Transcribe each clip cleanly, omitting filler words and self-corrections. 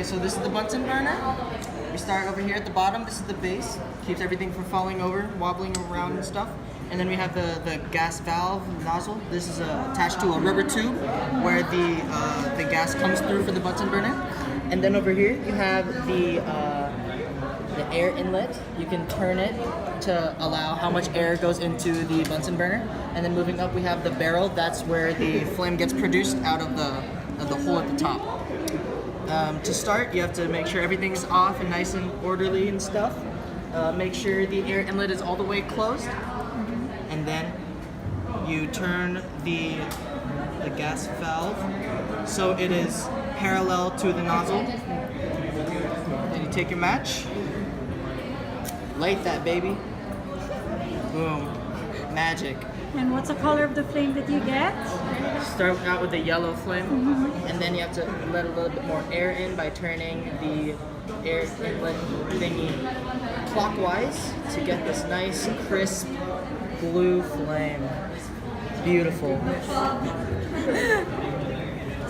Okay, so this is the Bunsen burner. We start over here at the bottom. This is the base. Keeps everything from falling over, wobbling around and stuff. And then we have the gas valve nozzle. This is attached to a rubber tube where the gas comes through for the Bunsen burner. And then over here you have the air inlet. You can turn it to allow how much air goes into the Bunsen burner. And then moving up we have the barrel. That's where the flame gets produced out of the hole at the top. To start, you have to make sure everything's off and nice and orderly and stuff. Make sure the air inlet is all the way closed. And then you turn the gas valve so it is parallel to the nozzle. Then you take your match, light that baby. Boom, magic. And what's the color of the flame that you get? Start out with the yellow flame, and then you have to let a little bit more air in by turning the air inlet thingy clockwise to get this nice, crisp, blue flame. Beautiful.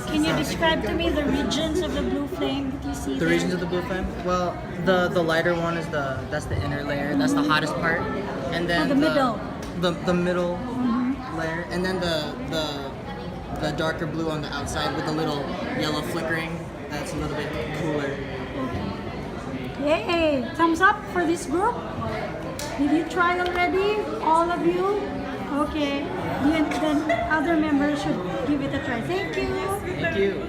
Can you describe to me the regions of the blue flame that you see The there? regions of the blue flame? Well, the lighter one is that's the inner layer. That's the hottest part, and then the middle. The middle layer, and then the darker blue on the outside with the little yellow flickering. That's a little bit cooler. Yay! Thumbs up for this group. Did you try already? All of you? Okay. Then other members should give it a try. Thank you. Thank you.